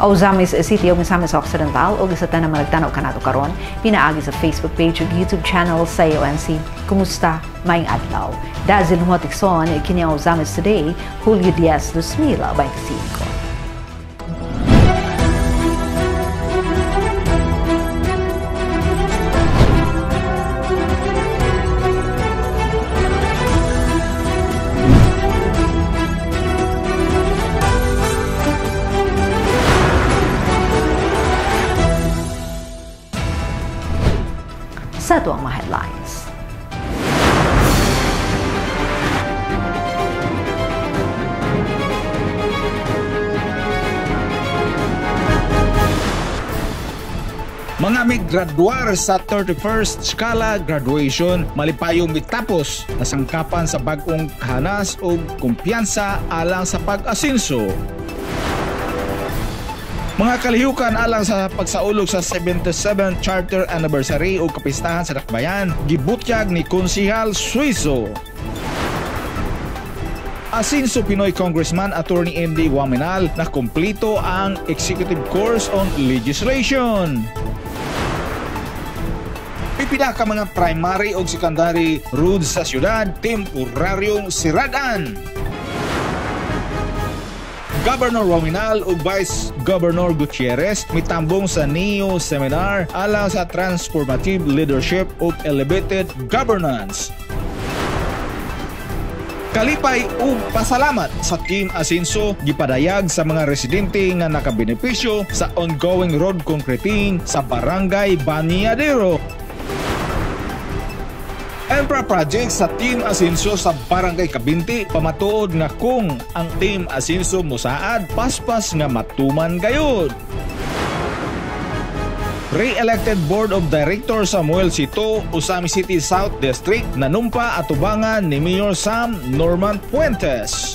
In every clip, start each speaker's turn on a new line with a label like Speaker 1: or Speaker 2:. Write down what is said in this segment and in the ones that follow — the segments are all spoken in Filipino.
Speaker 1: o Zamis City o Misamis Occidental o isa na malagtanaw kanato karon pinaagi sa Facebook page ug YouTube channel sa AONC. Kumusta? Maayong adlaw. Dazil Motikson kini o Zamis Today, Hulyo 10, 2025. Sa ito ang mga headlines.
Speaker 2: Mga may graduar sa 31st Skala graduation malipayong mitapos na sangkapan sa bag-ong kahanas o kumpiyansa alang sa pag-asenso. Mga kalihukan alang sa pagsaulog sa 77th Charter Anniversary o kapistahan sa Dakbayan, gibutyag ni Konsehal Suizo. Asenso Pinoy Congressman Attorney MD Waminal na kumplito ang Executive Course on Legislation. Pipila ka mga primary o secondary roads sa syudad, temporaryong siradan. Governor Waminal ug Vice Governor Gutierrez mitambong sa NEO Seminar alang sa Transformative Leadership ug Elevated Governance. Kalipay ug pasalamat sa Team Asenso gipadayag sa mga residente nga nakabenepisyo sa ongoing road concreting sa Barangay Baniadero. Empra project sa Team Asenso sa Barangay Kabinti pamatuod nga kung ang Team Asenso mosaad paspas nga matuman gayud. Re-elected Board of Directors Samuel Sito, Usami City South District nanumpa atubangan ni Mayor Sam Norman Puentes.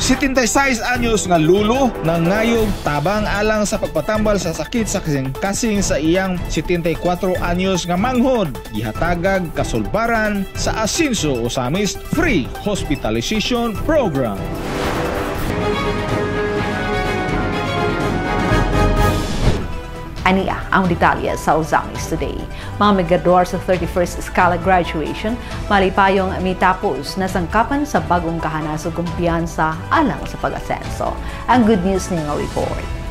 Speaker 2: 76 anyos nga lulo nang ngayog tabang alang sa pagpatambal sa sakit sa kasing sa iyang 74 anyos nga manghod gihatagag kasulbaran sa Asenso Usamis Free Hospitalization Program.
Speaker 1: Aniya ang detalye sa Zamis Today. Mga migraduar sa 31st Skala graduation, malipayong mitapos na sangkapan sa bagong kahanas o kumpiyansa alang sa pag-asenso. Ang good news niya nga report.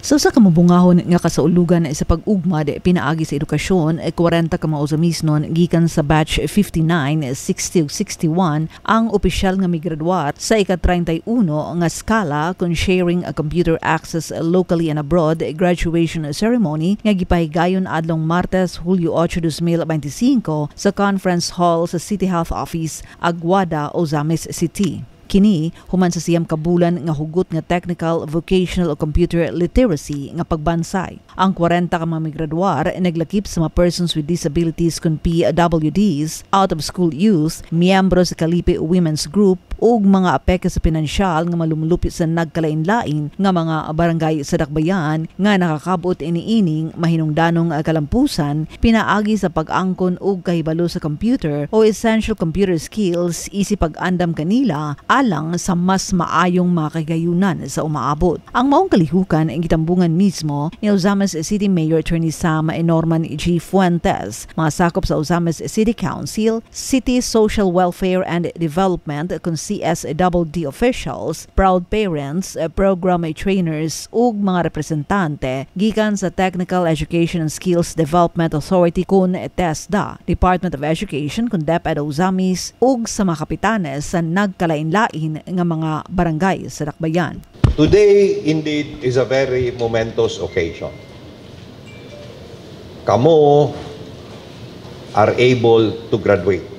Speaker 1: So sa kamabungahon nga kasaulugan sa pag-ugmad pinaagi sa edukasyon 40 ka mga Uzamisnon gikan sa batch 59, 60 ug 61 ang opisyal nga migraduar sa ika-31 nga skala kon sharing a computer access locally and abroad graduation ceremony nga gipahigayon adlong Martes, Hulyo 8, 2025 sa Conference Hall sa City Health Office, Aguada, Ozamis City. Kini human sa siyam kabulan nga hugot nga technical, vocational o computer literacy nga pagbansay. Ang 40 ka mga migraduar naglakip sa mga persons with disabilities kun PWDs, out of school youth, miyembro sa Kalipi Women's Group ug mga apeke sa pinansyal nga malumulupit sa nagkalain-lain nga mga barangay sa Dakbayan nga nakakabot iniining mahinungdanong kalampusan pinaagi sa pag-angkon ug kahibalo sa computer o essential computer skills isip pag-andam kanila alang sa mas maayong mga kagayunan sa umaabot. Ang maong kalihukan ang gitambungan mismo ni Ozamis City Mayor Attorney Sam Norman G. Fuentes, mga sakop sa Ozamis City Council, City Social Welfare and Development kung CSWD officials, proud parents, program trainers ug mga representante gikan sa Technical Education and Skills Development Authority kun TESDA, Department of Education kun DepEd Ozamis ug sa mga kapitanes sa nagkalain-lain nga mga barangay sa Dakbayan.
Speaker 3: Today indeed is a very momentous occasion. Kamo are able to graduate.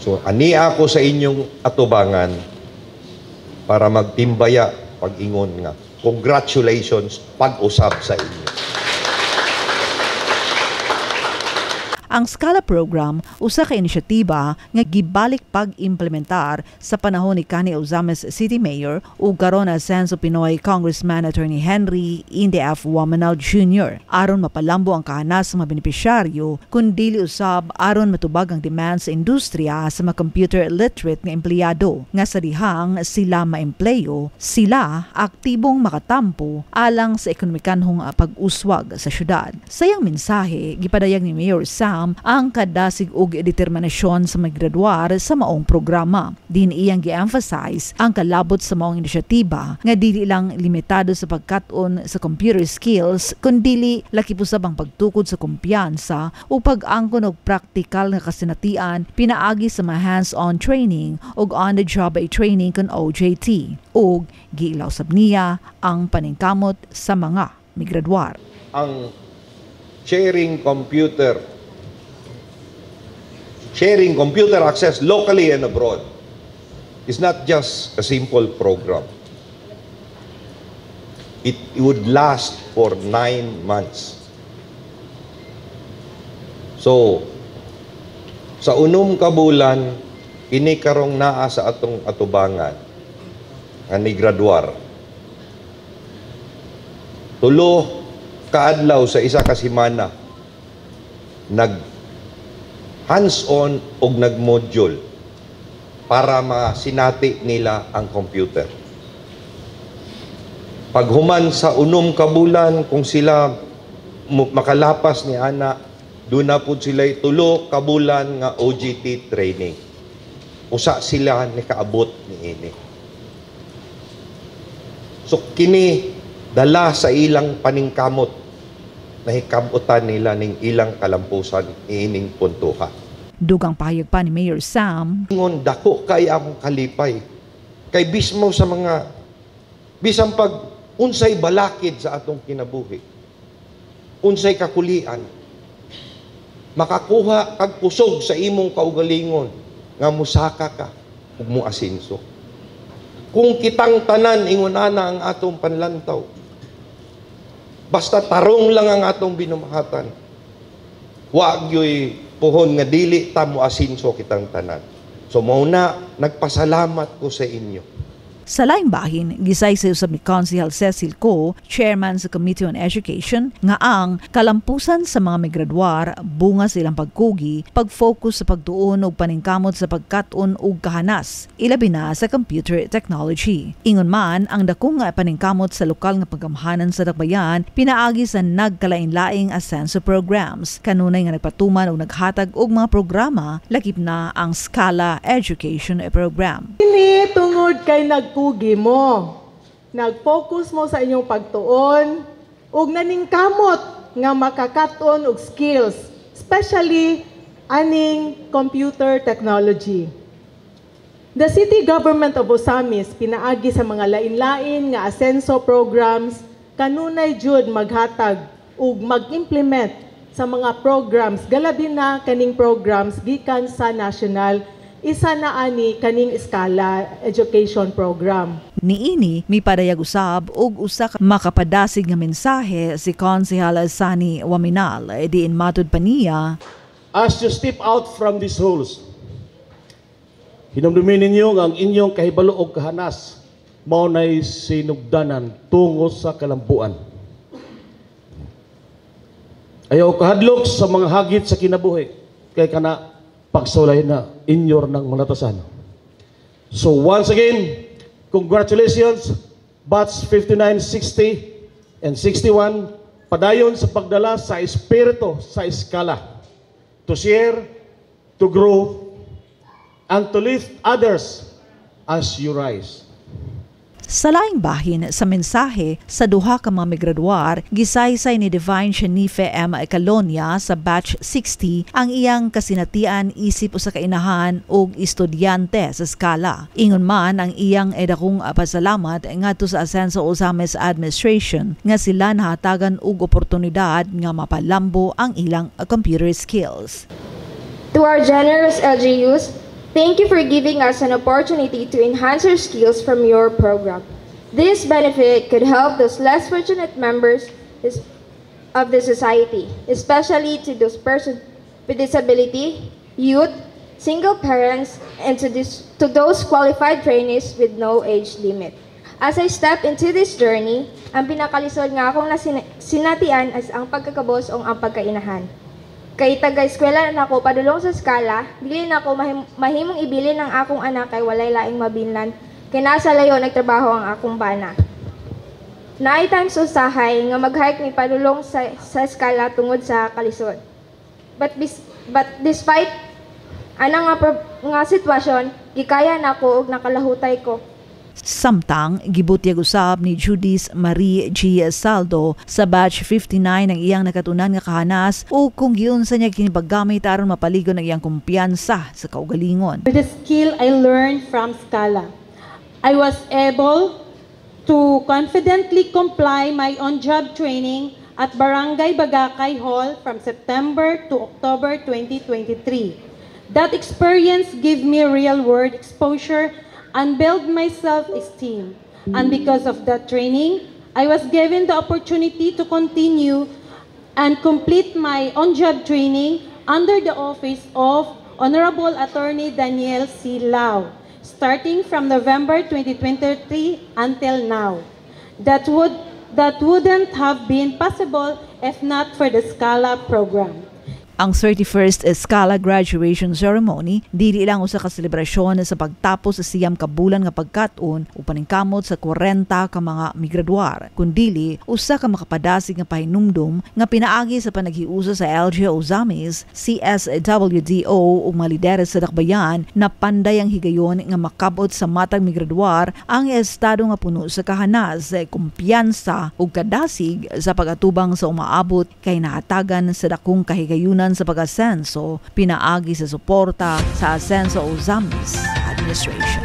Speaker 3: So, ania ako sa inyong atubangan para magtimbaya pag-ingon nga. Congratulations, pag-usab sa inyo.
Speaker 1: Ang Scala program usa ka inisyatiba nga gibalik pag-implementar sa panahon ni kanhi Ozames City Mayor ug karon Asenso Pinoy Congressman Attorney Henry Inde F. Wamanal Jr. aron mapalambo ang kahanas sa mga benepisyaryo kun dili usab aron matubag ang demand sa industriya sa mga computer literate nga empleyado nga sa dihang sila maempleyo, sila aktibong makatampo alang sa ekonomikanhong pag-uswag sa syudad. Sayang mensahe gipadayag ni Mayor Sam ang kadasig og determinasyon sa mga graduar sa maong programa. Din iyang gi-emphasize ang kalabot sa maong inisyatiba nga dili lang limitado sa pagkat-on sa computer skills kundi laki pusab ang pagtukod sa kumpiyansa o pag-angkon og praktikal nga kasinatian pinaagi sa mga hands-on training ug on-the-job training kon OJT ug giilaw sab niya ang paningkamot sa mga migraduar.
Speaker 3: Ang sharing computer access locally and abroad is not just a simple program. It would last for 9 months. So, sa unom ka bulan, ini karong naa sa atong atubangan nga ni graduar. Tulo kaadlaw sa isa ka semana nag hands-on og nag-module para masinati nila ang computer. Paghuman sa unom ka bulan, kung sila makalapas ni ana, doon na po sila tulo ka bulan nga OJT training. Usa sila ni kaabot ni ini. So kini dala sa ilang paningkamot na hikabutan nila ning ilang kalampusan ining puntuha.
Speaker 1: Dugang pahayag pa ni Mayor Sam.
Speaker 3: Ingon dako kay akong kalipay. Kay bismo sa mga bisang pag unsay balakid sa atong kinabuhi. Unsay kakulian. Makakuha kag kusog sa imong kaugalingon nga musaka ka ug muasinso. Kung kitang tanan ingon ana ang atong panlantaw. Basta tarong lang ang atong binumahatan. Wa gyoy puhon nga dili ta muasinso kitang tanan. So mao na nagpasalamat ko sa inyo.
Speaker 1: Sa laing bahin, gisaysa usab ni Councilor Cecil Co, Chairman sa Committee on Education, nga ang kalampusan sa mga migraduar bunga sa ilang pagkugi, pag-focus sa pagtuon og paningkamot sa pagkat-on og kahanas, ilabi na sa computer technology. Ingon man, ang dakong paningkamot sa lokal nga paggamhanan sa dakbayan, pinaagi sa nagkalain-laing Asenso programs, kanunay nga nagpatuman og naghatag og mga programa, lakip na ang Scala Education Program.
Speaker 4: Ini tungod kay nagkugi mo, nag-focus mo sa inyong pagtuon, ug naningkamot nga makakaton og skills, especially aning computer technology. The City Government of Ozames pinaagi sa mga lain-lain nga Asenso programs, kanunay jud maghatag ug mag-implement sa mga programs, galabi na kaning programs gikan sa national, isa na ani kaning Scala Education Program.
Speaker 1: Niini, may padayag usab og usa ka makapadasig nga mensahe si Councilor Sani Waminal. Diin matud pa niya,
Speaker 5: as you step out from these halls, hinumdumin ninyo ang inyong kahibalo og kahanas, mao nay sinugdanan tungo sa kalampuan. Ayaw kahadlok sa mga hagit sa kinabuhi, kay kana pagsulay na inyor ng malatasan. So once again, congratulations, Batch 59, 60, and 61, padayon sa pagdala sa espiritu sa Scala, to share, to grow, and to lift others as you rise.
Speaker 1: Sa laing bahin sa mensahe sa duha ka mga migraduar, gisaysay ni Divine Shanife M. Calonia sa Batch 60 ang iyang kasinatian isip usa ka inahan ug estudyante sa Scala. Ingon man ang iyang edakong pasalamat ngadto sa Asenso Ozames Administration nga sila nahatagan og oportunidad nga mapalambo ang ilang computer skills.
Speaker 6: To our generous LGUs, thank you for giving us an opportunity to enhance our skills from your program. This benefit could help those less fortunate members of the society, especially to those persons with disability, youth, single parents, and to those qualified trainees with no age limit. As I step into this journey, ang pinakalisod nga akong sinatian as ang pagkakabos o ang pagkainahan. Kay taga-eskwela na ako padulong sa skala, dili na ako mahimong ibilin ng akong anak kay walay laing mabinlan, kay nasa layo nagtrabaho ang akong bana. Naay times usahay nga mag-hike mi padulong sa skala tungod sa kalisod. But despite anang nga sitwasyon, gikaya na ako ug nakalahutay ko.
Speaker 1: Samtang gibutyag usab ni Judith Marie G. Saldo sa batch 59 ng iyang nakatunan nga kahanas o kung giun sa niya kinipagamit aron mapaligon ang iyang kumpiyansa sa kaugalingon.
Speaker 7: With the skill I learned from Scala, I was able to confidently comply my on-job training at Barangay Bagakay Hall from September to October 2023. That experience gave me real-world exposure and build my self-esteem. And because of that training, I was given the opportunity to continue and complete my on-job training under the office of Honorable Attorney Daniel C. Lau, starting from November 2023 until now. That wouldn't have been possible if not for the Scala program.
Speaker 1: Ang 31st Scala graduation ceremony dili lang usa ka selebrasyon sa pagtapos sa siyam ka bulan nga pagkat-on o paningkamot sa 40 ka mga migraduar, kundili usa ka makapadasig nga pahinumdom nga pinaagi sa panaghiusa sa LGU Zamis, CSWDO ug mga lideres sa dakbayan na panday ang higayon nga makabot sa matang migraduar ang estado nga puno sa kahanas, kumpiyansa ug kadasig sa pagatubang sa umaabot kay nahatagan sa dakong kahigayunan sa pag-asenso, pinaagi sa suporta sa Asenso o Zamis Administration.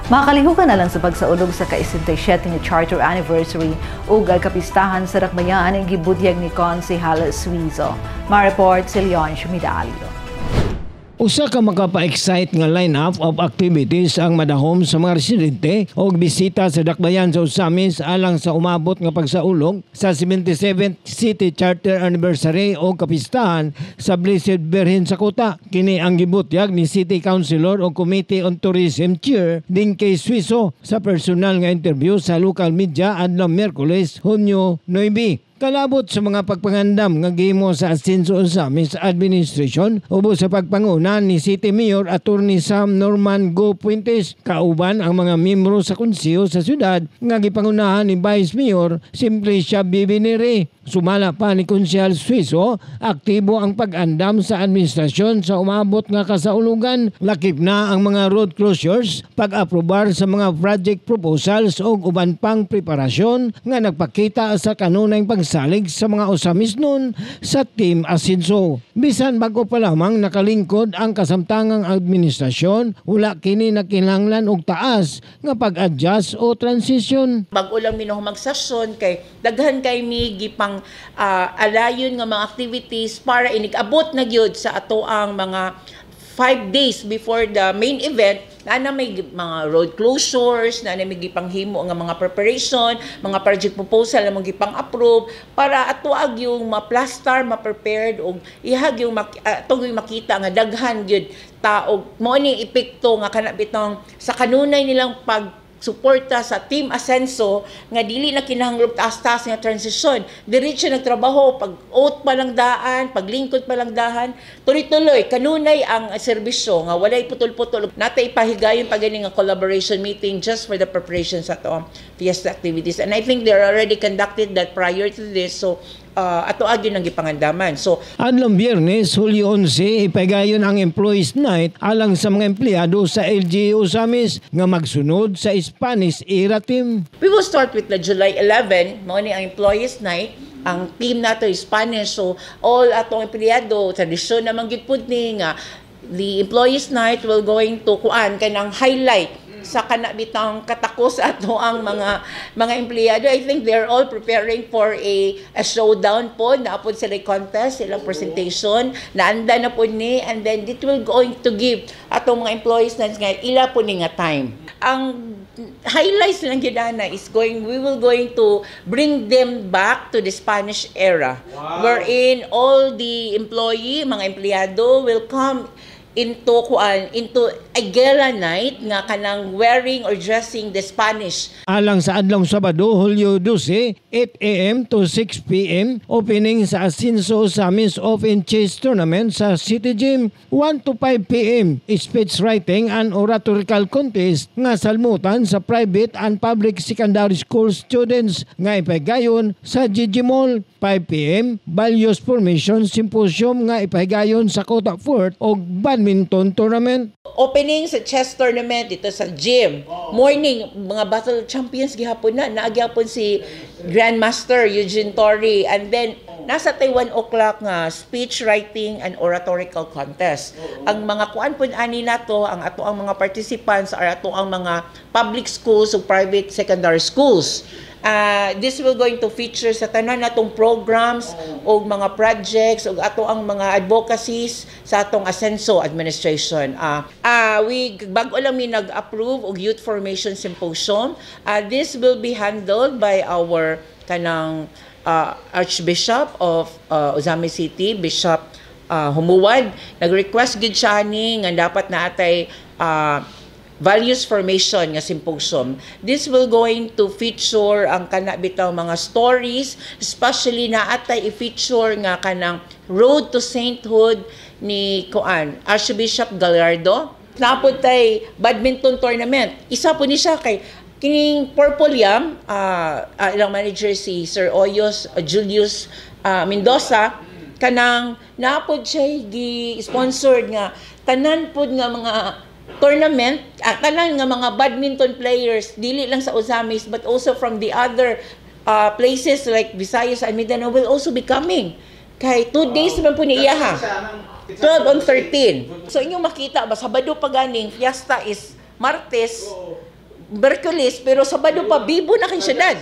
Speaker 1: Makalihukan na lang sa pagsaulog sa ka-67 nga Charter Anniversary ug kapistahan sa Dakbayan ang gibutyag ni Konsehal Suizo. Ma-report si Leon Shumidalio.
Speaker 8: Usa ka makapa-excite nga line-up of activities ang madahom sa mga residente o bisita sa Dakbayan sa Usamis alang sa umabot nga pagsaulog sa 77th City Charter Anniversary o kapistahan sa Blessed Virgin sa Kuta. Kini ang gibutyag ni City Councilor o Committee on Tourism Chair Dinky Suizo sa personal nga interview sa local media adlaw Miyerkules, Hunyo 9. Kalabot sa mga pagpangandam nga gihimo sa Asenso Usamis Administration ubos sa pagpanguna ni City Mayor Attorney Sam Norman Go Puentes, kauban ang mga miyembro sa konseho sa syudad nga gipangunahan ni Vice Mayor Simplicia Bibinere. Sumala pa ni Konsehal Suizo, aktibo ang pag-andam sa administrasyon sa umabot nga kasaulugan. Lakip na ang mga road closures, pag-aprobar sa mga project proposals o uban pang preparasyon nga nagpakita sa kanunay pagsalig sa mga Usamis nun sa Team Asenso. Bisan bago pa lamang nakalingkod ang kasamtangang administrasyon, wala kini nakinahanglan og taas nga pag-adjust o transition.
Speaker 9: Bago lang minuhumag sasyon kay daghan kay mi gipang alayon nga mga activities para inig-abot na gyud sa ato ang mga 5 days before the main event na may mga road closures, na may gipanghimo nga mga preparation, mga project proposal na mga gipang-approve para atuag yung ma-plaster, ma-prepared o ihag yung makita nga daghan gyud taog mo ni epekto nga kanabitong sa kanunay nilang suporta sa Team Asenso nga dili na kinahanglan taas-taas nga transition. Diretso nagtrabaho, pag-oath pa lang daan, paglingkod pa lang dahan, tuloy-tuloy, kanunay ang serbisyo nga walay putol-putol. Natay ipahigayon pa gani nga collaboration meeting just for the preparations sa to fiesta activities. And I think they're already conducted that prior to this. So, ato agyon ang gipangandaman. So,
Speaker 8: adlong Biyernes, Hulyo 11, ipagayon ang Employees Night alang sa mga empleyado sa LGU Usamis nga magsunod sa Spanish Era Team.
Speaker 9: We will start with the July 11, mao ni ang Employees Night. Ang team nato is Spanish, so all atong empleyado tradisyon naman gid pud ni nga the Employees Night will going to kuan kanang highlight sa kanabitang katakos ato ang mga empleyado. I think they're all preparing for a showdown po na apod sila contest, silang presentation naanda na po ni, and then it will going to give atong mga employees na nga ila po ni nga time. ang highlights lang yun is we will going to bring them back to the Spanish era, wherein all the mga empleyado will come into Aguila night nga kanang wearing or dressing the Spanish.
Speaker 8: Alang sa adlong Sabado, Hulyo 12, 8 a.m. to 6 p.m. opening sa Asinso Samis Open Chess Tournament sa City Gym. 1 to 5 p.m. speech writing and oratorical contest nga salmutan sa private and public secondary school students nga ipahigayon sa GG Mall. 5 p.m. Values Formation Symposium nga ipahigayon sa Kota Fort o badminton tournament.
Speaker 9: Opening sa chess tournament dito sa gym. Morning, mga battle champions gihapon na. Naagyapon si Grandmaster Eugene Torre. And then, nasa 1 o'clock nga speech writing and oratorical contest. Ang mga kuan po ani nato, ang ato ang mga participants are ato ang mga public schools o private secondary schools. This will going to feature sa tanan natong programs o mga projects o ato ang mga advocacies sa atong Asenso administration. We bago lang mi nag-approve og Youth Formation Symposium. This will be handled by our kanang Archbishop of Ozami City, Bishop Humuwad. Nag-request gid siya ni nga dapat na atay Values Formation nga symposium. This will going to feature ang kana bitaw mga stories, especially na atay i-feature nga kanang Road to Sainthood ni Archbishop Gallardo. Napod tay badminton tournament. Isa po ni siya kay kining Purple Yam, ilang manager si Sir Oyos Julius Mendoza, kanang napod siya gi-sponsored nga tanan pod nga mga tournament, tanan nga mga badminton players, dili lang sa Ozamis but also from the other places like Visayas and Mindanao will also be coming. Kay 2 days naman po niya ha. 12 on 13. So inyong makita ba, Sabado pa ganing, fiesta is Martes, Merkulis, pero Sabado pa, bibo na kay syudad.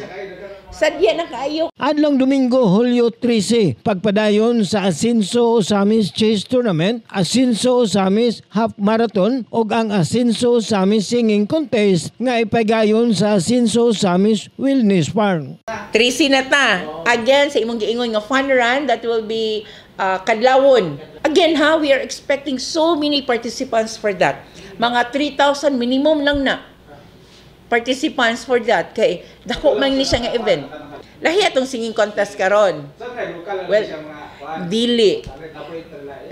Speaker 9: Sadya na kayo.
Speaker 8: Adlong Domingo, Hulyo 13, pagpadayon sa Asinso Osamis Chess Tournament, Asinso Osamis Half Marathon o ang Asinso Osamis Singing Contest nga ipagayon sa Asinso Osamis Wellness Park.
Speaker 9: 13 na ta. Again, sa imong giingon nga fun run that will be kadlawon. Again we are expecting so many participants for that. Mga 3,000 minimum lang na participants for that kay dako man ni siya nga event. Lahi atong singing contest karon. Well, dili.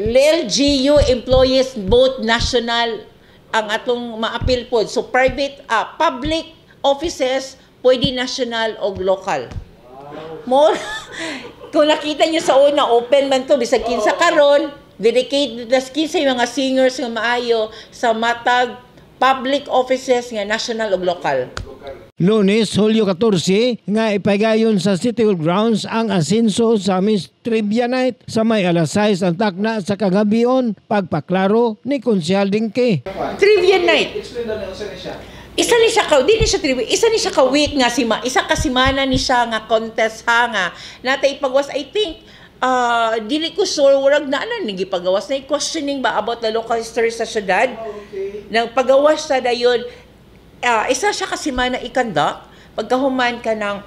Speaker 9: LGU employees both national ang atong maapil pod. So private public offices pwede national o local. More kung nakita niyo sa una open man to bisag kinsa karon, dedicated na kinsa mga singers nga maayo sa matag public offices nga national ug local.
Speaker 8: Lunes, Hulyo 14, nga ipagayon sa City Hall Grounds ang Asinso Osamis Trivia Night sa may alas 6 ang takna sa kagabion, pagpaklaro ni Konsyal Dingke.
Speaker 9: Trivia Night. Isa ni siya ka, di ni siya trivia, isa ni siya ka week nga isa ka semana ni siya nga contest nga natay ipagawas. I think dili ko sure warag na nagipagawas na questioning ba about the local history sa syudad. Nang pagawas sa dayon, isa siya kasi man na i-conduct, pagkahuman ka ng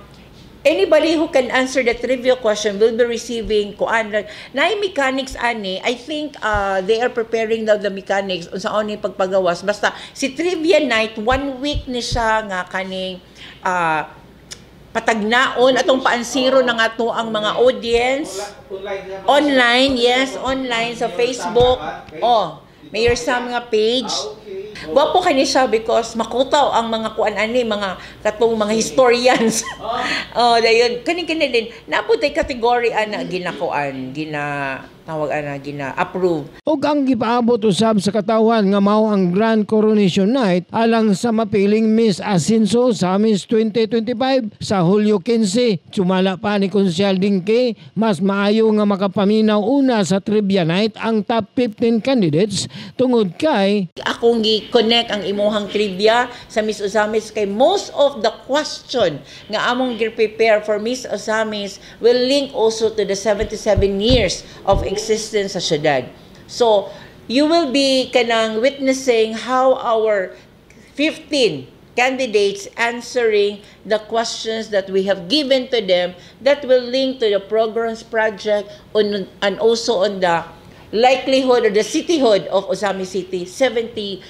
Speaker 9: anybody who can answer the trivia question will be receiving na mechanics ani. I think they are preparing now the mechanics sa oni pagpagawas. Basta si Trivia Night, 1 week ni siya nga kaning patagnaon atong paansiro ng ato ang mga audience. Online, yes, online sa Facebook. Mayor Sam nga page. Gwapo kani siya because makutaw ang mga kuan ani, mga katong mga historians. Dayon kani din naputay kategory ana ginakuan, gina-approve.
Speaker 8: Ug ang gipaabot usab sa katawan nga mao ang Grand Coronation Night alang sa mapiling Miss Asinso Osamis 2025 sa Hulyo 15. Sumala pa ni Konsyal Dingke, mas maayo nga makapaminaw una sa Trivia Night ang top 15 candidates tungod kay
Speaker 9: akong gi-connect ang imuhang trivia sa Miss Osamis kay most of the question nga among gi-prepare for Miss Osamis will link also to the 77 years of existence sa syudad. So, you will be kanang witnessing how our 15 candidates answering the questions that we have given to them that will link to the programs project and also on the likelihood or the cityhood of Ozamis City 77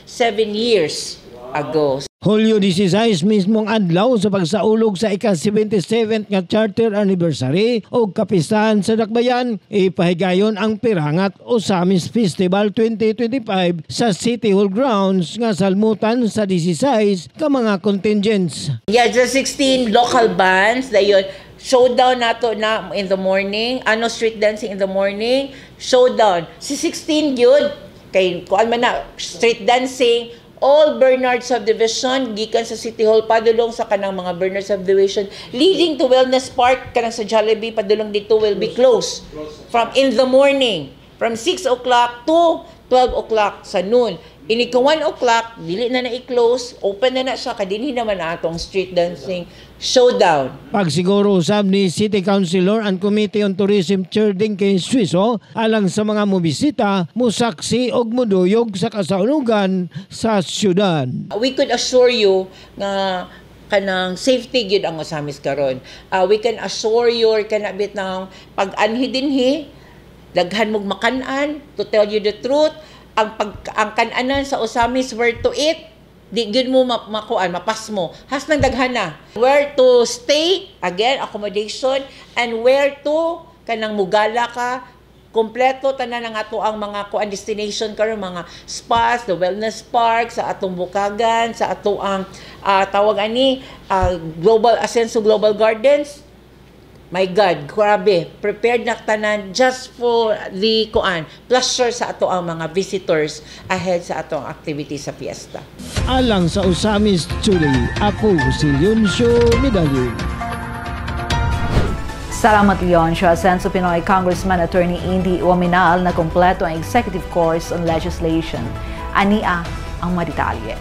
Speaker 9: years ago.
Speaker 8: Hulyo 16 mismong adlaw sa pagsaulog sa ika-77 nga charter anniversary o kapistahan sa Dakbayan, ipahigayon ang pirangat Ozamis Festival 2025 sa City Hall grounds nga salmutan sa 16 ka mga contingents.
Speaker 9: Yeah, the 16 local bands dayon showdown nato na in the morning, street dancing in the morning, showdown. Si 16 yun, kay kuan man na street dancing, all Bernard Subdivision, gikan sa City Hall, padulong sa kanang mga Bernard Subdivision, leading to Wellness Park, kanang sa Jollibee, padulong dito will be closed. From in the morning, from 6 o'clock to 12 o'clock sa noon. Ini kung 1 o'clock, dili na i-close, open na siya, kadinhi naman na atong street dancing showdown.
Speaker 8: Pagsiguro usab ni City Councilor and Committee on Tourism Chair Dinky Suizo alang sa mga mubisita, musaksi og muduyog sa kasaulogan sa syudad.
Speaker 9: We could assure you na kanang safety gyud ang Ozamis karon. We can assure you kanabit ng pag-anhi dinhi, daghan mog makan-an, to tell you the truth, ang kan-anan sa Ozamis where to eat, di gyud mo makuan, mapas mo. Has nang daghana. Where to stay, again, accommodation, and where to kanang mugala ka, kompleto tanan ang ato ang mga kuan destination karon, mga spas, the wellness park sa atong Bukagan, sa ato ang tawag ani Global Ascenso Global Gardens. My God, grabe, prepared na tanan just for the kuan pleasure sa ato ang mga visitors ahead sa atong activity sa fiesta.
Speaker 8: Alang sa Ozamis today, ako si Leoncio Medallo.
Speaker 1: Salamat Leoncio. Senso Pinoy Congressman Attorney Indy Uaminal na kompleto ang executive course on legislation. Ania ang maditalye.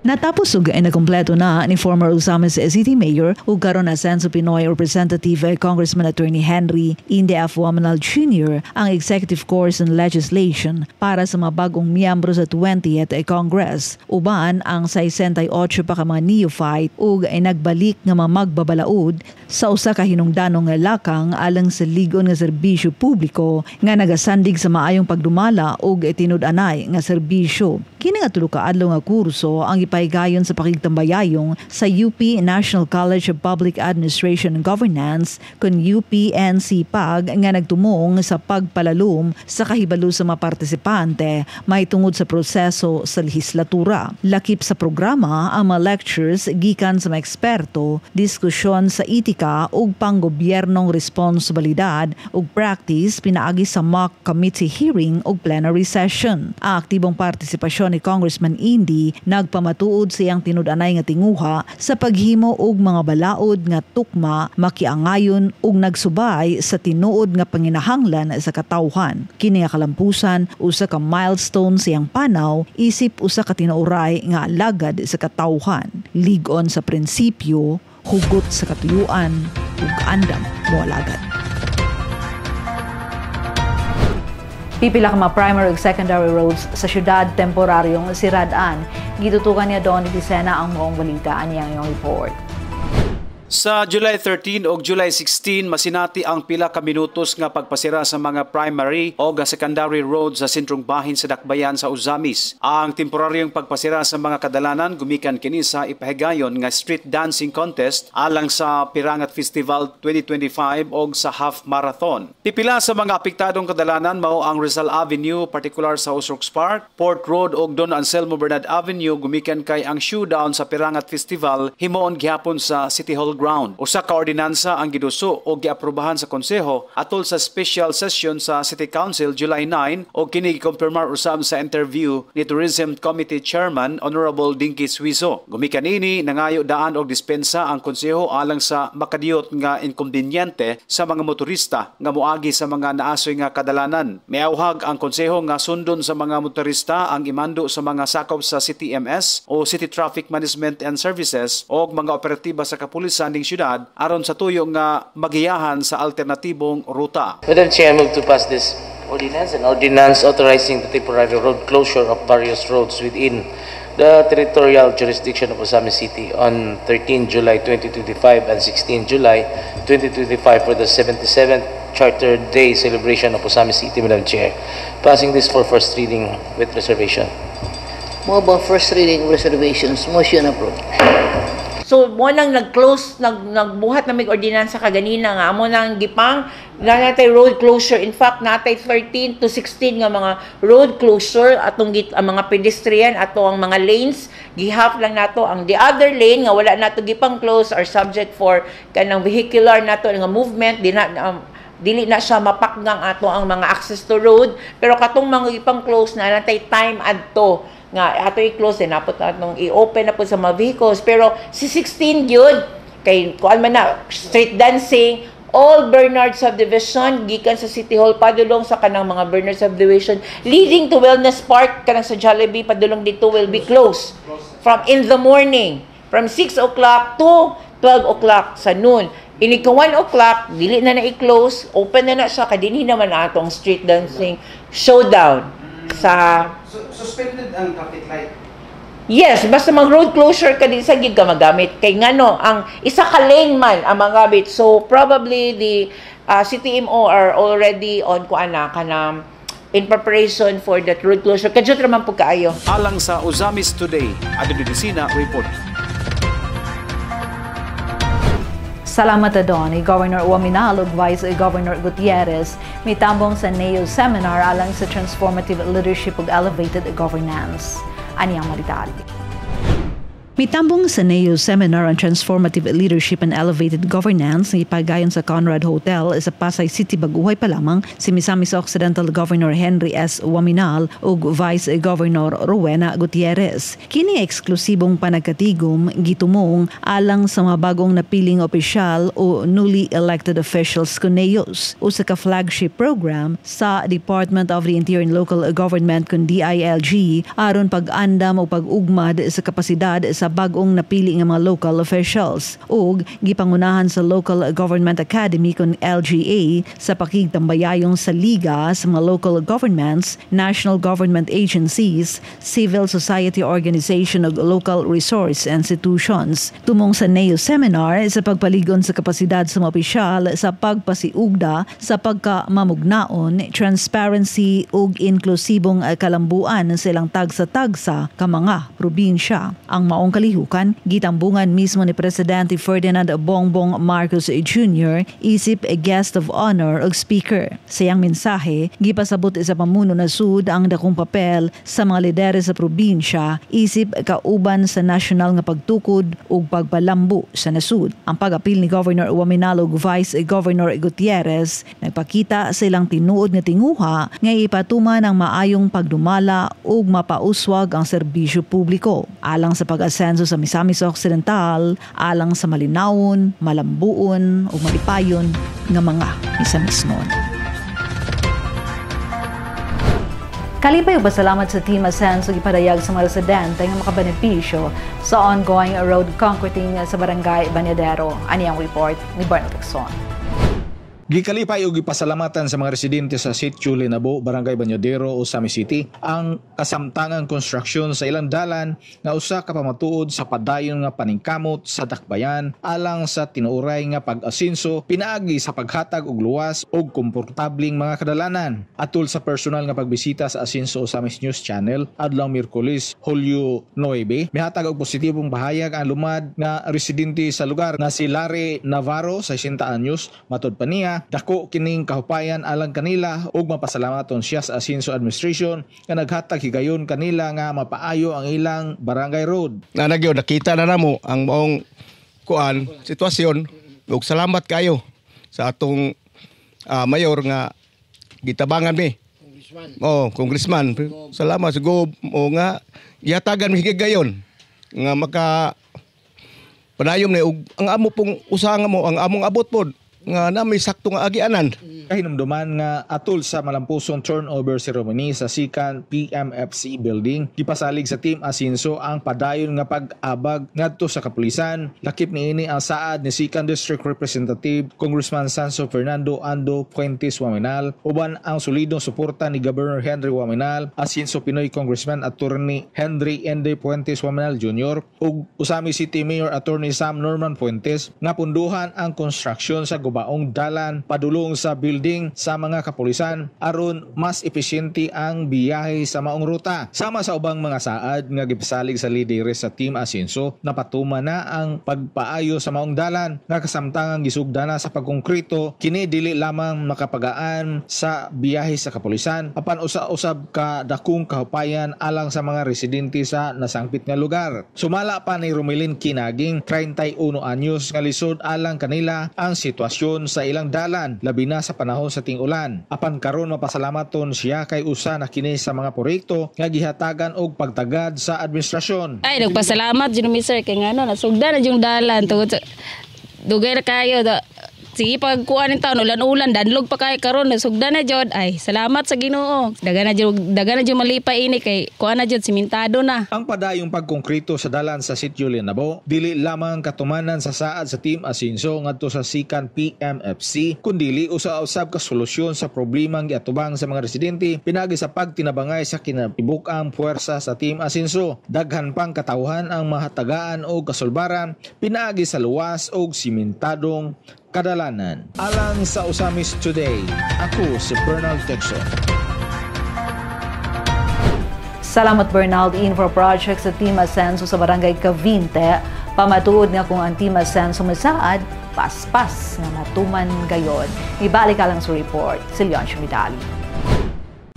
Speaker 1: Natapos ug nakompleto na ni former Ozamis City Mayor ug karon na Senso Pinoy Representative Congressman Attorney Henry Indy F. Uaminal Jr. ang executive course on legislation para sa mga bagong miyembro sa 20th Congress. Uban ang 68 pa ka mga neophyte ug nagbalik nga magbabalaod sa usa ka hinungdanong lakang alang sa ligon nga serbisyo publiko nga nagasandig sa maayong pagdumala ug tinud-anay nga serbisyo. Kini nga tulo ka adlaw nga kurso ang ipaigayon sa pakigtambayayong sa UP National College of Public Administration and Governance kun UP-NCPAG nga nagtumong sa pagpalalom sa kahibalo sa mga partisipante may tungod sa proseso sa lehislatura. Lakip sa programa ang mga lectures gikan sa mga eksperto, diskusyon sa etika ug panggobyernong responsibilidad ug practice pinaagi sa mock committee hearing ug plenary session. Ang aktibong partisipasyon ni Congressman Indy nagpamatuod sa iyang tinud-anay nga tinguha sa paghimo og mga balaod nga tukma makiangayon ug nagsubay sa tinuod nga panginahanglan sa katawhan. Kini nga kalampusan usa ka milestone sa iyang panaw isip usa ka tinuoray nga alagad sa katawhan. Ligon sa prinsipyo, hugot sa katuyuan ug andam moalagad. Pipila ka mga primary ug secondary roads sa syudad temporaryong siradaan. Gitutukan niya doon ni Disena ang buong balita. Aniyang iyong report.
Speaker 10: Sa July 13 o July 16, masinati ang pila ka minutos nga pagpasira sa mga primary o secondary roads sa sentrong bahin sa Dakbayan sa Ozamis. Ang temporaryong pagpasira sa mga kadalanan gumikan kini sa ipahigayon nga street dancing contest alang sa Pirangat Festival 2025 o sa half marathon. Pipila sa mga apektadong kadalanan mao ang Rizal Avenue, particular sa Osrocks Park, Port Road o Don Anselmo Bernard Avenue gumikan kay ang showdown sa Pirangat Festival himoon gihapon sa City Hall ground. Usa ka ordinansa ang giduso o giaprobahan sa konseho atol sa special session sa City Council July 9 o kini gikompirmar usab sa interview ni Tourism Committee Chairman Honorable Dinky Suizo. Gumikan ini nangayo daan og dispensa ang konseho alang sa makadiyot nga inkonbenyente sa mga motorista nga moagi sa mga naasoy nga kadalanan. Miawhag ang konseho nga sundon sa mga motorista ang imando sa mga sakop sa City MS o City Traffic Management and Services o mga operatiba sa kapulisan ning syudad aron sa tuyo nga magiyahan sa alternatibong ruta.
Speaker 11: Madam Chair, I move to pass this ordinance, an ordinance authorizing the temporary road closure of various roads within the territorial jurisdiction of Osamis City on 13 July 2025 and 16 July 2025 for the 77th Charter Day celebration of Osamis City, Madam Chair. Passing this for first reading with reservation.
Speaker 12: Mo ba first reading reservations? Motion approved.
Speaker 9: So mo nang nag-close, nagbuhat na may ordinansa kaganina nga amo nang gipang na natay road closure. In fact, natay 13 to 16 nga mga road closure atong ang mga pedestrian ato ang mga lanes gihap lang nato ang the other lane nga wala nato gipang close are subject for kanang vehicular nato nga movement dili na siya mapakgang ato ang mga access to road, pero katong mga ipang close na natay time adto nga ato i-close napot atong i-open na po sa mga vehicles. Pero si 16 yun kay kuan man na street dancing all Bernard subdivision gikan sa City Hall padulong sa kanang mga Bernard subdivision leading to Wellness Park kanang sa Jollibee padulong dito will be closed from in the morning from 6 o'clock to 12 o'clock sa noon. Ini ka 1 o'clock, dili na i-close, open na siya, kadinhi naman atong street dancing showdown sa...
Speaker 13: Suspended ang traffic light?
Speaker 9: Yes, basta mag-road closure ka din sa gig ka magamit. Kay ngano, ang isa ka lane man ang magamit. So, probably the CTMO are already on kanang in preparation for that road closure. Kadyot naman po kaayo.
Speaker 10: Alang sa Osamis Today, Adrian Desina report.
Speaker 1: Salamat adon ni Governor Uwaminal ug Vice Governor Gutierrez mitambong sa NEO seminar alang sa transformative leadership ug elevated governance. Ani ang marital. Mitambong sa NEO Seminar on Transformative Leadership and Elevated Governance ng ipagayon sa Conrad Hotel sa Pasay City baguhay pa lamang si Misamis Occidental Governor Henry S. Uwaminal ug Vice Governor Rowena Gutierrez. Kini eksklusibong panagkatigom gitumong alang sa mga bagong napiling opisyal o newly elected officials kun NEOs usa ka flagship program sa Department of the Interior and Local Government kun DILG aron pag-andam o pag-ugmad sa kapasidad sa bagong napili nga mga local officials ug gipangunahan sa Local Government Academy kun LGA sa pakigtambayayong sa liga sa mga local governments, national government agencies, civil society organization ug local resource institutions. Tumong sa NEO seminar sa pagpaligon sa kapasidad sa mga opisyal sa pagpasiugda sa pagkamamugnaon, transparency ug inklusibong kalambuan sa ilang tagsa-tagsa ka mga probinsya. Ang maong kalihukan, gitambungan mismo ni Presidente Ferdinand Bongbong Marcos Jr. isip a guest of honor ug speaker. Sa iyang mensahe, gipasabot sa pamuno na sud ang dakong papel sa mga lideres sa probinsya isip kauban sa nasyonal nga pagtukod ug pagpalambo sa nasud. Ang pag-apil ni Governor Uwaminal ug Vice Governor Gutierrez nagpakita sa ilang tinuod nga tinguha nga ipatuman ang maayong pagdumala ug mapauswag ang serbisyo publiko alang sa pag-asenso sa Misamis Occidental, alang sa malinawon, malambuon ug malipayon nga mga Misamisnon. Kalipay ug pasalamat sa Team Asenso gipadayag sa mga residente nga makabenepisyo sa ongoing road concreting sa Barangay Banyadero. Ani ang report ni Bernard Lacson.
Speaker 2: Gikalipay ug gipasalamatan sa mga residente sa Sitio Linabo, Barangay Banyadero, Osamis City ang kasamtangang konstruksyon sa ilang dalan nga usa ka pamatuod sa padayon nga paningkamot sa dakbayan alang sa tinuoray nga pag-asenso pinaagi sa paghatag og luwas ug komportabling mga kadalanan. Atol sa personal nga pagbisita sa Asenso Osamis News Channel adlong Miyerkules, Hulyo 9, mihatag og positibong bahayag ang lumad nga residente sa lugar na si Larry Navarro, 60 anyos, matud pa niya dako kining kahupayan alang kanila ug mapasalamaton siya sa Asenso Administration nga naghatag higayon kanila nga mapaayo ang ilang barangay road.
Speaker 14: Nagyo nakita na namo ang maong sitwasyon ug salamat kayo sa atong mayor nga gitabangan mi. Congressman. Salamat siguro nga gihatagan mi higayon nga maka panayom ni ug ang amo pong usaha mo ang among abot pod nga na may sakto nga agianan.
Speaker 2: Kahinumduman nga atol sa malampusong turnover ceremony sa Sikan PMFC building, gipasalig sa Team Asinso ang padayon nga pag-abag ngadto sa kapulisan. Lakip niini ang saad ni Sikan District Representative Congressman Sanso Fernando Ando Fuentes Waminal, uban ang solidong suporta ni Governor Henry Waminal, Asinso Pinoy Congressman Attorney Henry Ende Fuentes Waminal Jr. ug Usami City Mayor Attorney Sam Norman Fuentes nga punduhan ang konstruksyon sa gubaong dalan padulong sa building sa mga kapulisan aron mas epesyente ang biyahe sa maong ruta. Sama sa ubang mga saad nga gipasalig sa lideres sa Team Asinso, napatuman na ang pagpaayo sa maong dalan nga kasamtangang gisugdana sa pagkongkrito kini dili lamang makapagaan sa biyahe sa kapulisan apan usa-usab ka dakong kahupayan alang sa mga residente sa nasangpit nga lugar. Sumala pa ni Romilin Kinaging 31 anyos nga lisod alang kanila ang sitwasyon sa ilang dalan labi na sa panahon sa ting-ulan. Apan karon mapasalamaton siya kay usa na kini sa mga proyekto nga gihatagan og pagtagad sa administrasyon.
Speaker 15: Ay nagpasalamat jud mi sir kay ngano nasugdan na yung dalan tungod dugay na kayo sige pagkuan ng taon ulan-ulan danlog pa kay karon nasugdan na jud. Ay salamat sa Ginoo, dagan na jud malipay ini kay kuan na jud simentado na.
Speaker 2: Ang padayong pagkonkrito sa dalan sa Sitio Linabo dili lamang katumanan sa saad sa Team Asinso ngadto sa Sikan PMFC kundili usa-usab ka solusyon sa problemang giatubang sa mga residente pinagi sa pagtinabangay sa kinatibuk-ang puwersa sa Team Asinso. Daghan pang katawhan ang mahatagaan o kasulbaran pinaagi sa luwas o simentadong kadalanan. Alang sa Usamis Today, ako si Bernald Texon.
Speaker 1: Salamat Bernald. Info project sa Team Asenso sa Barangay Cavite. Pamatuod nga kung ang Team Asenso masaad, paspas na matuman gayon. Ibalik ka lang sa report, si Leon Shumidali.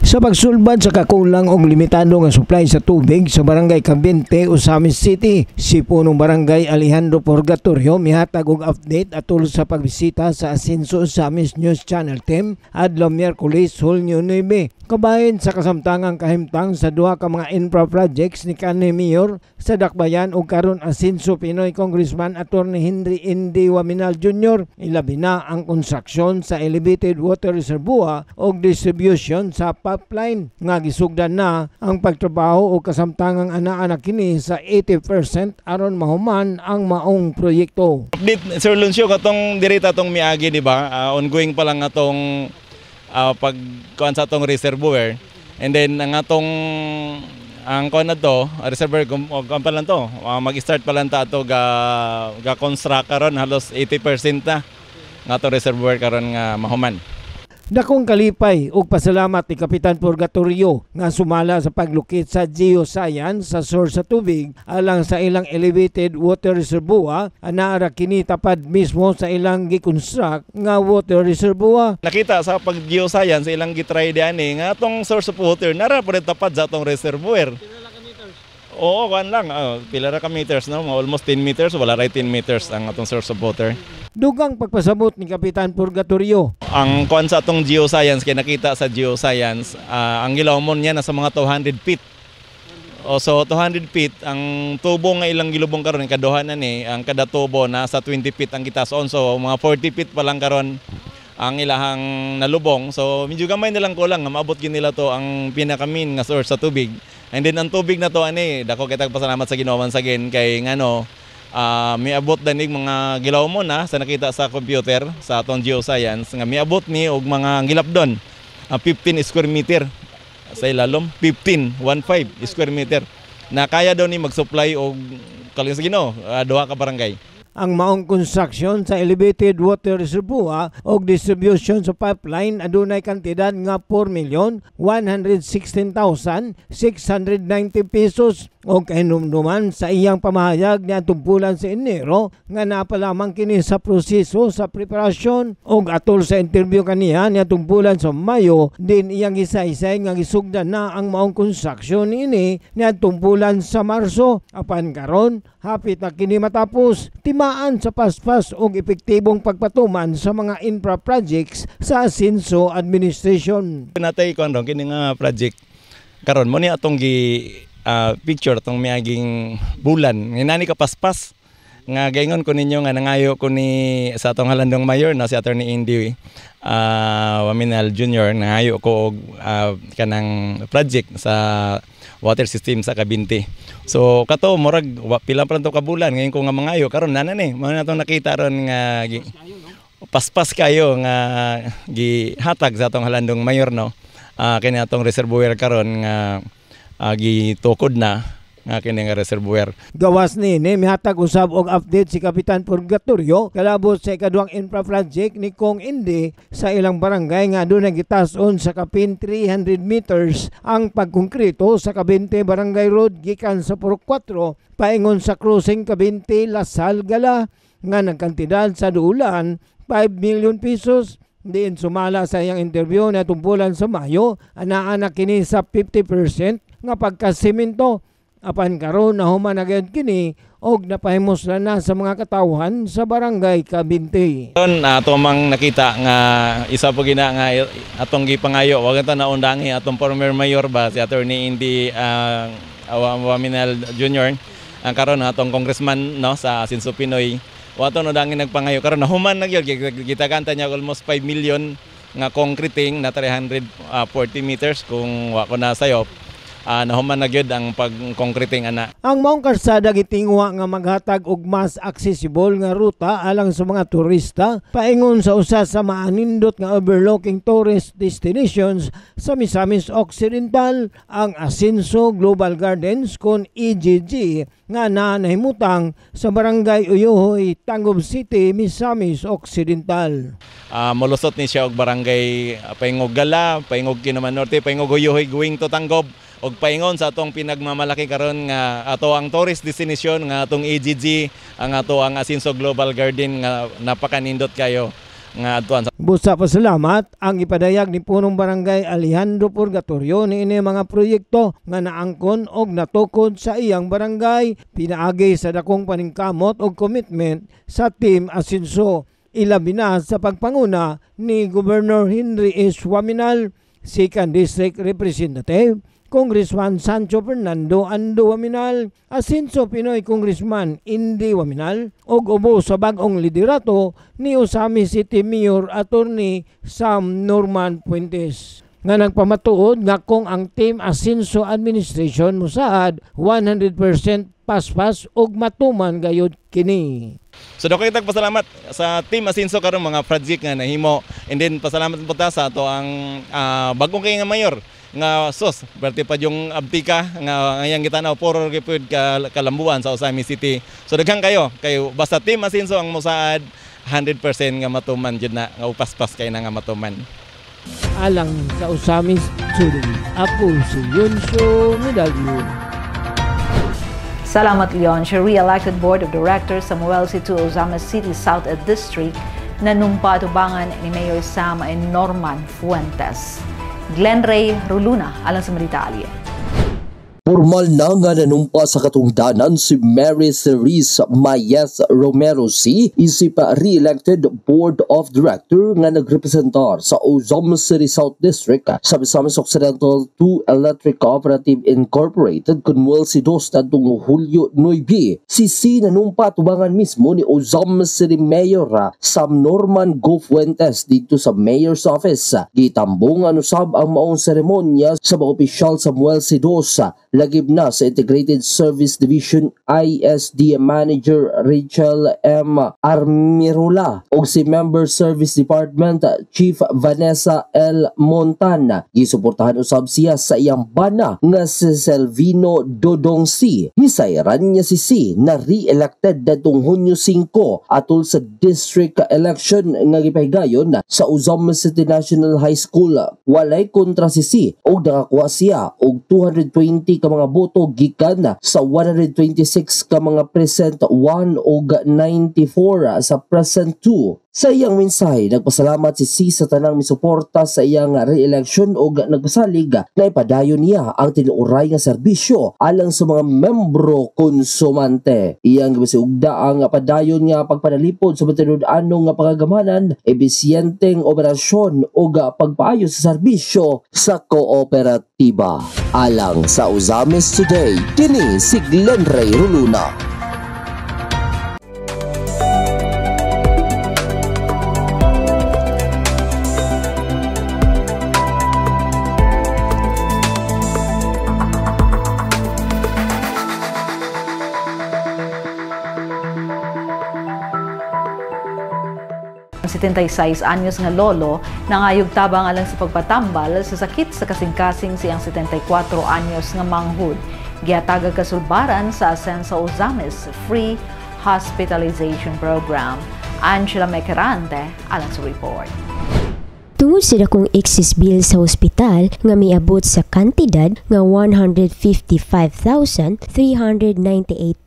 Speaker 8: Sa pagsulbad sa kakulang o limitado nga supply sa tubig sa Barangay Cavite, Usamis City, si punong Barangay Alejandro Purgatorio mihatag og update atol sa pagbisita sa Asinso Usamis News Channel Team adlaw Miyerkules, Hulyo 9. Kabahin sa kasamtangang kahimtang sa duha ka mga infra projects ni kanhi Mayor sa Dakbayan ug karon Asinso Pinoy Congressman Attorney Henry Ende Waminal Jr. Ilabi na ang konstruksyon sa elevated water reservoir ug distribution sa pipeline nga gisugdan na ang pagtrabaho o kasamtangang anaa kini sa 80% aron mahuman ang maong proyekto.
Speaker 16: Update Sir Lucio katong dirita tong miagi di ba? Ongoing pa lang atong pagkuan sa atong reservoir and then ang atong ang kuan na to reservoir kuan pa lang to mag-start pa lang ta ato ga construct karon halos 80% na nga to reservoir karon nga mahuman.
Speaker 8: Dakong kalipay ug pasalamat ni Kapitan Purgatorio nga sumala sa paglukit sa geoscience sa source sa tubig alang sa ilang elevated water reservoir anaa kini tapad mismo sa ilang gi-construct nga water reservoir.
Speaker 16: Nakita sa pag geoscience ilang gitry diani nga atong source of water nara pa tapad sa atong reservoir. Oo, kuan lang. Pila ra ka meters no, almost 10 meters, wala ra 10 meters ang atong source of water.
Speaker 8: Dugang pagpasabot ni Kapitan Purgatorio.
Speaker 16: Ang kuan sa atong geoscience kay nakita sa geoscience, ang gilawmon niya nasa mga 200 feet. O so 200 feet ang tubo nga ilang gilubong karon kaduha na ni, ang kada tubo nasa 20 feet ang gitason. So mga 40 feet pa lang karon ang ilahang nalubong. So medyo gamay na lang kulang nga maabot gid nila to ang pinakamin nga source sa tubig. And then ang tubig na to ani, dako kitag pasalamat sa Ginoo once again kay ngano miabot danig mga gilaw mo na sa nakita sa computer sa atong geoscience nga miabot ni og mga gilapdon 15 square meter sa ilalom 15 square meter na kaya daw ni mag-supply og kaling sa Ginoo duha ka barangay.
Speaker 8: Ang maong construction sa elevated water reservoir o distribution sa pipeline adunay kantidad nga 4,116,690 pesos o kahinumduman sa iyang pamahayag niya tumpulan sa Enero nga napalamang kini sa proseso sa preparasyon o atol sa interview kaniya niya tumpulan sa Mayo din iyang isa-isay nga gisugdan na ang maong construction ini niya tumpulan sa Marso apan karon hapit na kini matapos timaan sa paspas o epektibong pagpatuman sa mga infra projects sa Asinso Administration.
Speaker 16: Natay ko andong kini nga project karon mo ni atong gi picture tong miaging bulan nginani ka paspas nga gaingon ko ninyo nga nangayo ko ni sa atong halandong mayor na si Attorney Indy Waminal Jr. nangayo ko og kanang project sa water system sa Kabinti. So kato murag pila pa to ka bulan ngayon ko nga mangayo karon nana ni mo na tong nakita ron nga paspas kayo nga gihatag sa atong halandong mayor no. Kini atong reservoir karon nga gitukod na nga kini nga reservoir.
Speaker 8: Gawas ni mihatag usab og update si Kapitan Purgatorio kalabot sa ikaduhang infra project ni Kong Indy sa ilang barangay nga doon nagitas-on sa kapin 300 meters ang pagkongkrito sa Kabinte Barangay Road gikan sa Purok 4 paingon sa crossing Kabinte Lasal Gala nga nagkantidad sa duulan 5 million pesos. Diin sumala sa iyang interview na tumpulan sa Mayo, anaa kini sa 50% nga pagkasimento. Apan karon na human agad kini og napahimos na sa mga katawhan sa Barangay Kabinte.
Speaker 16: Karon ato mang nakita nga isa po gina nga atong gipangayo wag ta naundangi atong former mayor ba si Attorney Indy Waminal Jr. Ang karon atong congressman no sa Asinso Pinoy wato no dangin nagpangayo karon nahuman na gyud gitakanta niya almost 5 million nga concreting na 340 meters kung wa ko na sayop. Nahuman na gyud ang pag-concreting ana.
Speaker 8: Ang maong karsada gitingwa nga maghatag og mas accessible nga ruta alang sa mga turista paingon sa usa sa maanindot nga overlooking tourist destinations sa Misamis Occidental ang Asinso Global Gardens kon EGG nga nahimutang sa Barangay Uyuhoy, Tangub City, Misamis Occidental.
Speaker 16: Molusot ni siya og barangay paingog Gala, paingog Kinuman Norte, paingog Uyuhoy going to Tanggob og paingon sa atong pinagmamalaki karon nga ato ang tourist destination nga atong EGG ang ato ang Asinso Global Garden nga napakanindot kayo nga adtuan.
Speaker 8: Busa pasalamat ang ipadayag ni punong barangay Alejandro Purgatorio ni ini mga proyekto nga naangkon og natukod sa iyang barangay pinaagi sa dakong paningkamot og commitment sa Team Asinso ilabi na sa pagpanguna ni Governor Henry S. Waminal, 2nd District Representative Congressman Sancho Fernando Ando Waminal, Asinso Pinoy Congressman Indy Waminal, og ubo sa bag-ong liderato ni Usami City Mayor Attorney Sam Norman Puentes. Nga nagpamatuod nga kung ang Team Asinso Administration mosaad 100% paspas og matuman gayud kini.
Speaker 16: So dako kitag pasalamat sa Team Asinso karon mga project nga nahimo and then pasalamat po ta sa ato ang bagong kay nga mayor nga sos berti pa yung abtika nga ngayang gitanaw puro gipud kalambuan sa Usami City. So daghang kayo basta Team Asinso ang mosaad 100% nga matuman jud na nga upaspas kay na nga matuman.
Speaker 8: Alang sa Usami City, ako si Yunso Medalyo.
Speaker 1: Salamat Leon, siya re-elected Board of Directors sa Muelsi 2 Uzama City South District na numpatubangan ni Mayor Sam and Norman Fuentes. Glenn Ray Ruluna, alang sa Maritalya.
Speaker 17: Formal na nga nanumpa sa katungdanan si Mary Cerise Mayes Romero C. isip re-elected Board of Director nga nagrepresentar sa Uzama City South District sa Misamis Occidental 2 Electric Cooperative Incorporated kunwal si Dos natong Hulyo 9. Si C nanumpa tubangan mismo ni Uzama City Mayor Sam Norman Go Fuentes dito sa Mayor's Office. Gitambong usab ang maong seremonya sa mga opisyal sa Muelsi Dos lagib na sa Integrated Service Division ISD Manager Rachel M. Armirola o si Member Service Department Chief Vanessa L. Montana. Gisuportahan usab siya sa iyang bana nga si Selvino Dodong C. Hisayran niya si C na re-elected datong Hunyo 5 atol sa district election nga gipahigayon sa Uzama City National High School. Walay kontra si C o nakakuha siya og 220 ka mga boto gikan sa 126 ka mga present 1 ug 94 sa present 2. Sa iyang mensahe, nagpasalamat si C sa tanang misuporta sa iyang re-election o nagpasalig na ipadayon niya ang tinuuray nga serbisyo alang sa mga membro konsumante. Iyang gibasiugda ang padayon nga pagpanalipod sa matinud-anong nga pagagamanan, ebisyenteng operasyon o pagpaayo sa serbisyo sa kooperatiba. Alang sa Uzamis Today, kini si Glenn Ray Ruluna.
Speaker 1: 76 anyos nga lolo nangayog tabang alang sa pagpatambal sa sakit sa kasing-kasing siyang 74 anyos nga manghud. Gihatagag kasulbaran sa Ascenso Ozamis Free Hospitalization Program. Angela Mecarante alang sa report.
Speaker 18: Tungod sa dakong excess bill sa ospital nga miabot sa kantidad nga 155,398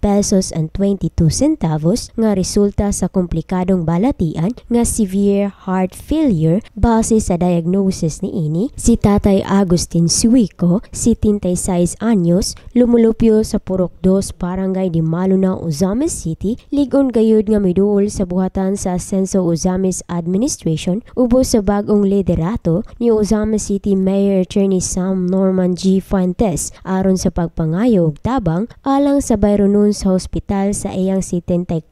Speaker 18: pesos and 22 centavos nga resulta sa komplikadong balatian nga severe heart failure base sa diagnosis ni ini, si Tatay Agustin Suico, 76 anyos, lumulupyo sa Purok 2, Barangay Dimaluna, Ozamis City, ligon gayud nga miduol sa buhatan sa Ascenso Ozamis Administration ubos sa bagong liderato ni Ozamis City Mayor Attorney Sam Norman G. Fuentes aron sa pagpangayo og tabang alang sa bayronon sa hospital sa iyang 74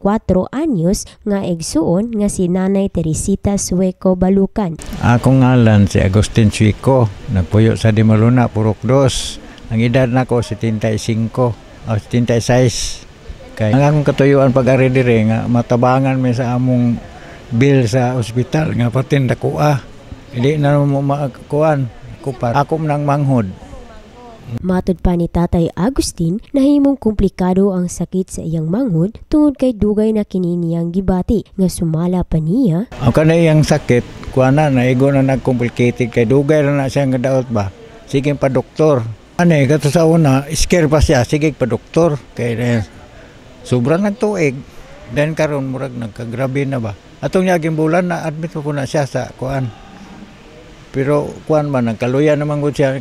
Speaker 18: anyos nga igsuon nga si Nanay Teresita Sueco Balukan.
Speaker 19: Akong ngalan si Agustin Sueco, nagpuyo sa Dimaluna, Purok 2. Ang edad nako 75 o 76. Kay ang akong katuyuan pag-ari dire nga matabangan mi sa among bill sa ospital nga patin dakuha. Hindi na mo makuan, kupar. Ako nang manghod.
Speaker 18: Matod pa ni Tatay Agustin, nahimong komplikado ang sakit sa iyang manghod tungod kay dugay na kini niyang gibati nga sumala pa niya.
Speaker 19: Ang kanay iyang sakit, kuana na igo na nag-complicated kay dugay na siya nga daot ba. Sige pa doktor. Ano kato sa una, scare pa siya, sige pa doktor. Kay sobrang nagtuig. Then karon murag nagkagrabe na ba. Atong yaging bulan na admit ko na siya sa kuan. Pero kuan man nagkaluya naman gud siya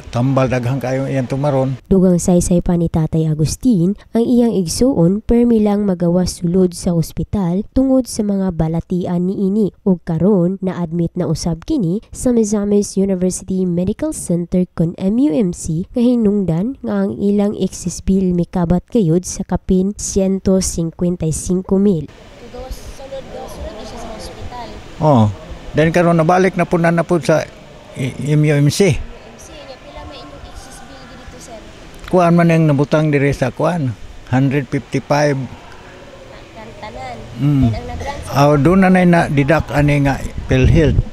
Speaker 19: tambal daghang kayo iyang tumaron.
Speaker 18: Dugang saysay pa ni Tatay Agustin ang iyang igsuon permi lang magawas sulod sa ospital tungod sa mga balatian niini ug karon na-admit na usab kini sa Misamis University Medical Center kon MUMC nga hinungdan nga ang ilang excess bill mikabat kayod sa kapin 155,000.
Speaker 19: Oh. Then karon nabalik na po sa MUMC. Kuan man ang nabutang dire sa kuan 155. Doon na didak ani nga PhilHealth.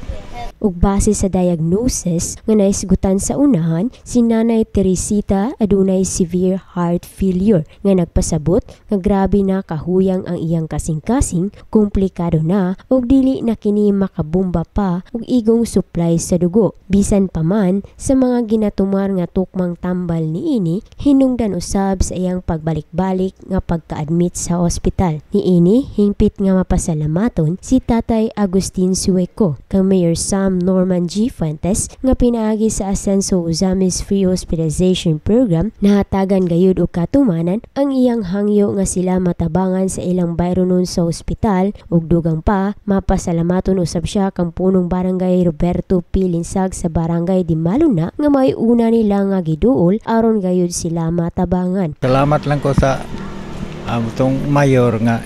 Speaker 18: Ug base sa diagnosis nga naisgutan sa unahan, si Nanay Teresita adunay severe heart failure nga nagpasabot nga grabe na kahuyang ang iyang kasing-kasing, komplikado na ug dili na kini makabomba pa og igong supply sa dugo. Bisan pa man sa mga ginatumar nga tukmang tambal niini, hinungdan usab sa iyang pagbalik-balik nga pagka-admit sa ospital. Niini hingpit nga mapasalamaton si Tatay Agustin Sueco kang Mayor Sam Norman G. Fuentes nga pinaagi sa Ascenso Ozamis Free Hospitalization Program nahatagan gayud og katumanan ang iyang hangyo nga sila matabangan sa ilang bayronon sa ospital ug dugang pa mapasalamaton usab siya kang punong barangay Roberto P. Linsag sa barangay Dimaluna nga may una nila nga giduol aron gayud sila matabangan.
Speaker 19: Salamat lang ko sa itong mayor nga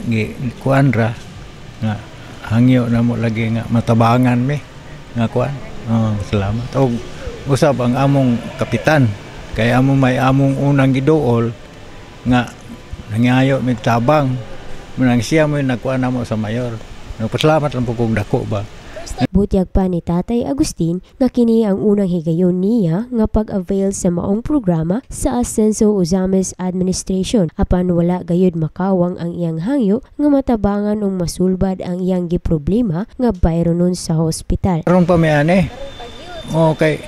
Speaker 19: kuanra nga hangyo na mo lagi nga matabangan mi nga kuan. Salamat. Og usab ang among kapitan kay among may among unang giduol nga nangayo mi tabang munang siya mo nagkuan namo sa mayor. Nagpasalamat lang po kung dako ba.
Speaker 18: Butyag pa ni Tatay Agustin nga kini ang unang higayon niya nga pag-avail sa maong programa sa Ascenso Ozamis Administration apan wala gayud makawang ang iyang hangyo nga matabangan ug masulbad ang iyang giproblema nga bayronon sa hospital.
Speaker 19: Karon pa may ani. Okay.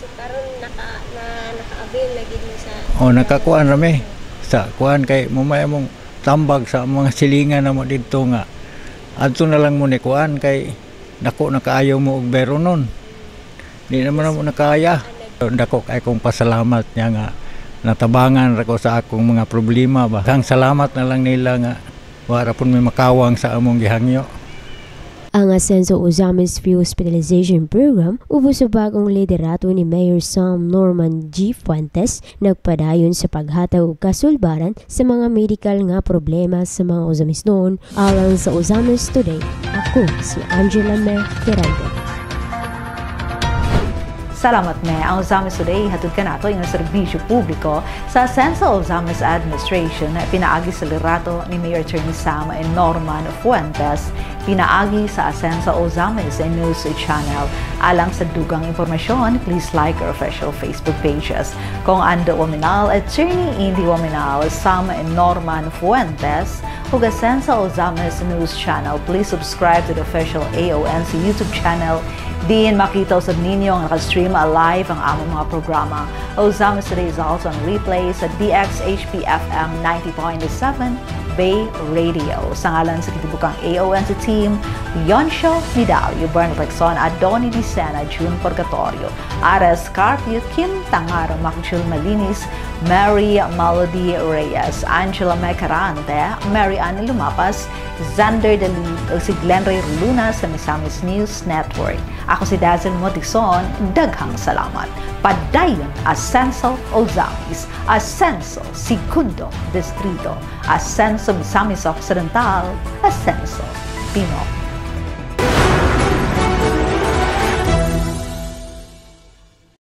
Speaker 6: So karon naka-avail na gid mo sa
Speaker 19: nakakuan rami sa kuan kay mumay mong tambag sa mga silingan namo didto nga adto na lang mo ni kuan kay dako nakaayo mo og bayronon. Di naman mo nakaya. Dako kay kong pasalamat niya nga natabangan ra ko sa akong mga problema ba. Kang salamat na lang nila nga wala pun may makawang sa among gihangyo.
Speaker 18: Ang Ascenso Ozamis Free Hospitalization Program ubos sa bagong liderato ni Mayor Sam Norman G. Fuentes nagpadayon sa paghatag og kasulbaran sa mga medical nga problema sa mga Ozamis noon. Alang sa Ozamis Today, ako si Angela Mercerante.
Speaker 1: Salamat me ang Ozamis Today hatod kanato ing serbisyo publiko sa Central Ozamis Administration na pinaagi sa liderato ni Mayor Attorney Sam Norman Fuentes, pinaagi sa Asensa Ozamis News Channel. Alang sa dugang impormasyon, please like our official Facebook pages. Kung ando waminal Attorney Indy Waminal Sam Norman Fuentes ug Asensa Ozamis News Channel, please subscribe to the official AONC YouTube channel. Din makita sa ninyo ang nakastream live ang among mga programa. Ozamis Today is also on replay sa DXHP-FM 90.7 Bay Radio. Sa ngalan sa kitibukang AONC team, Leoncio Vidalio, Bernard Lexon, Adoni Dicena, June Purgatorio, Ares Carpio, Kim Tangaro, Makichul Malinis, Mary Melody Reyes, Angela Mecarante, Mary Ann Lumapas, Xander Dalid, o si Glenn Ray Luna sa Misamis News Network. Ako si Dazzle Motixon, daghang salamat. Padayon, Asenso Ozamis, Asenso Segundo Distrito, Asenso Misamis Occidental, Asenso Pinoy.